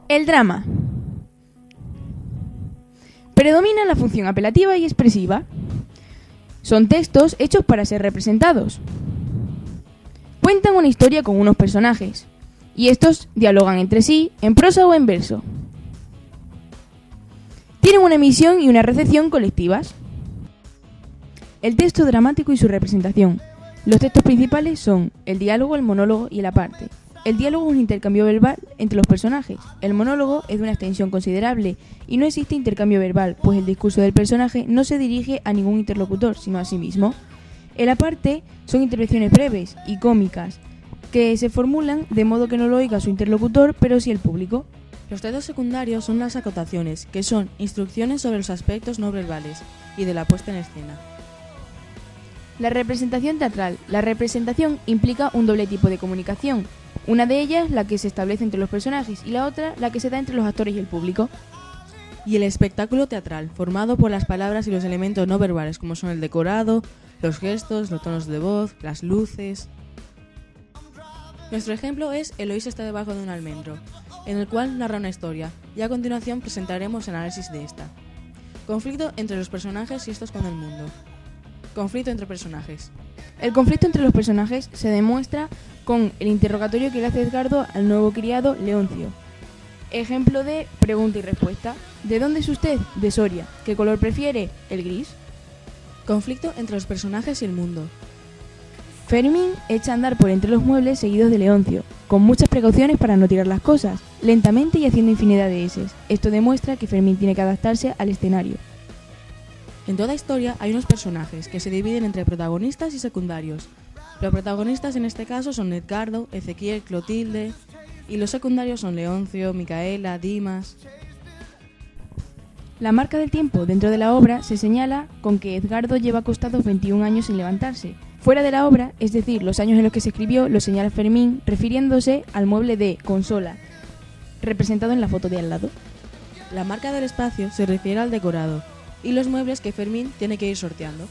El drama. Predomina la función apelativa y expresiva. Son textos hechos para ser representados. Cuentan una historia con unos personajes, y estos dialogan entre sí en prosa o en verso. Tienen una emisión y una recepción colectivas. El texto dramático y su representación. Los textos principales son el diálogo, el monólogo y el aparte. El diálogo es un intercambio verbal entre los personajes. El monólogo es de una extensión considerable y no existe intercambio verbal, pues el discurso del personaje no se dirige a ningún interlocutor, sino a sí mismo. El aparte son intervenciones breves y cómicas, que se formulan de modo que no lo oiga su interlocutor, pero sí el público. Los textos secundarios son las acotaciones, que son instrucciones sobre los aspectos no verbales y de la puesta en escena. La representación teatral. La representación implica un doble tipo de comunicación. Una de ellas, la que se establece entre los personajes, y la otra, la que se da entre los actores y el público. Y el espectáculo teatral, formado por las palabras y los elementos no verbales, como son el decorado, los gestos, los tonos de voz, las luces. Nuestro ejemplo es Eloís está debajo de un almendro, en el cual narra una historia, y a continuación presentaremos el análisis de esta. Conflicto entre los personajes y estos con el mundo. Conflicto entre personajes. El conflicto entre los personajes se demuestra con el interrogatorio que le hace Edgardo al nuevo criado Leoncio. Ejemplo de pregunta y respuesta. ¿De dónde es usted? De Soria. ¿Qué color prefiere? El gris. Conflicto entre los personajes y el mundo. Fermín echa a andar por entre los muebles seguidos de Leoncio, con muchas precauciones para no tirar las cosas, lentamente y haciendo infinidad de eses. Esto demuestra que Fermín tiene que adaptarse al escenario. En toda historia hay unos personajes que se dividen entre protagonistas y secundarios. Los protagonistas en este caso son Edgardo, Ezequiel, Clotilde, y los secundarios son Leoncio, Micaela, Dimas. La marca del tiempo dentro de la obra se señala con que Edgardo lleva acostados 21 años sin levantarse. Fuera de la obra, es decir, los años en los que se escribió, lo señala Fermín refiriéndose al mueble de consola, representado en la foto de al lado. La marca del espacio se refiere al decorado y los muebles que Fermín tiene que ir sorteando.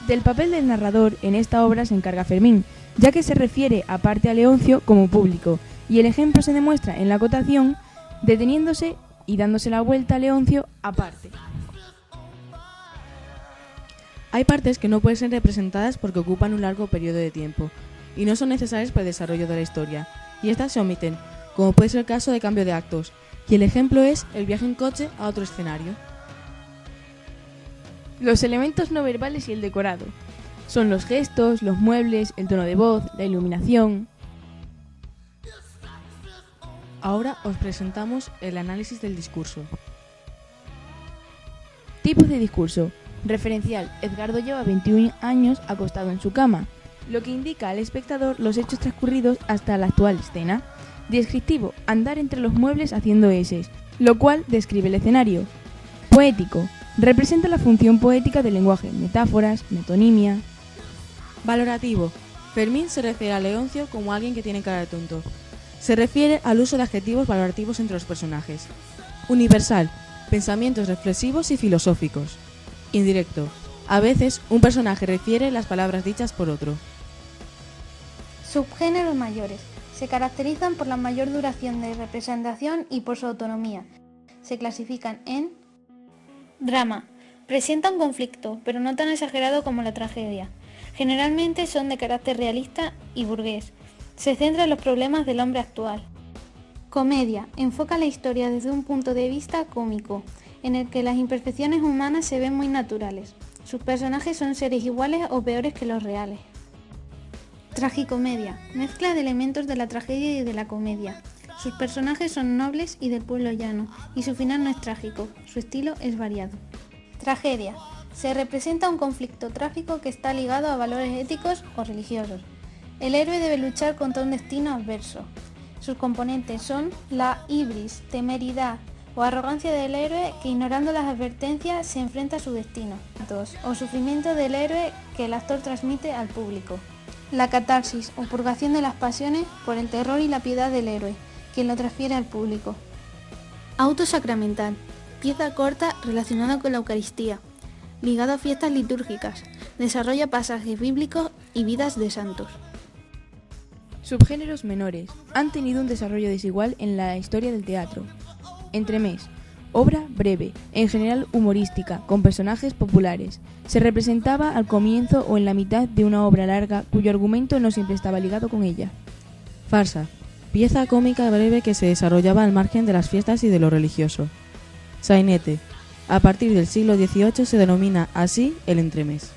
Del papel del narrador en esta obra se encarga Fermín, ya que se refiere aparte a Leoncio como público, y el ejemplo se demuestra en la acotación deteniéndose y dándose la vuelta a Leoncio aparte. Hay partes que no pueden ser representadas porque ocupan un largo periodo de tiempo y no son necesarias para el desarrollo de la historia, y estas se omiten, como puede ser el caso de cambio de actos, y el ejemplo es el viaje en coche a otro escenario. Los elementos no verbales y el decorado son los gestos, los muebles, el tono de voz, la iluminación. Ahora os presentamos el análisis del discurso. Tipos de discurso. Referencial. Edgardo lleva 21 años acostado en su cama, lo que indica al espectador los hechos transcurridos hasta la actual escena. Descriptivo. Andar entre los muebles haciendo eses, lo cual describe el escenario. Poético. Representa la función poética del lenguaje, metáforas, metonimia. Valorativo. Fermín se refiere a Leoncio como alguien que tiene cara de tonto. Se refiere al uso de adjetivos valorativos entre los personajes. Universal. Pensamientos reflexivos y filosóficos. Indirecto. A veces, un personaje refiere las palabras dichas por otro. Subgéneros mayores. Se caracterizan por la mayor duración de representación y por su autonomía. Se clasifican en drama. Presenta un conflicto, pero no tan exagerado como la tragedia. Generalmente son de carácter realista y burgués. Se centra en los problemas del hombre actual. Comedia. Enfoca la historia desde un punto de vista cómico, en el que las imperfecciones humanas se ven muy naturales. Sus personajes son seres iguales o peores que los reales. Tragicomedia. Mezcla de elementos de la tragedia y de la comedia. Sus personajes son nobles y del pueblo llano, y su final no es trágico, su estilo es variado. Tragedia. Se representa un conflicto trágico que está ligado a valores éticos o religiosos. El héroe debe luchar contra un destino adverso. Sus componentes son la ibris, temeridad o arrogancia del héroe que, ignorando las advertencias, se enfrenta a su destino. O sufrimiento del héroe que el actor transmite al público. La catarsis o purgación de las pasiones por el terror y la piedad del héroe, quien lo transfiere al público. Auto sacramental. Pieza corta relacionada con la Eucaristía, ligado a fiestas litúrgicas. Desarrolla pasajes bíblicos y vidas de santos. Subgéneros menores han tenido un desarrollo desigual en la historia del teatro. Entremés. Obra breve, en general humorística, con personajes populares. Se representaba al comienzo o en la mitad de una obra larga cuyo argumento no siempre estaba ligado con ella. Farsa. Pieza cómica breve que se desarrollaba al margen de las fiestas y de lo religioso. Sainete. A partir del siglo XVIII se denomina así el entremés.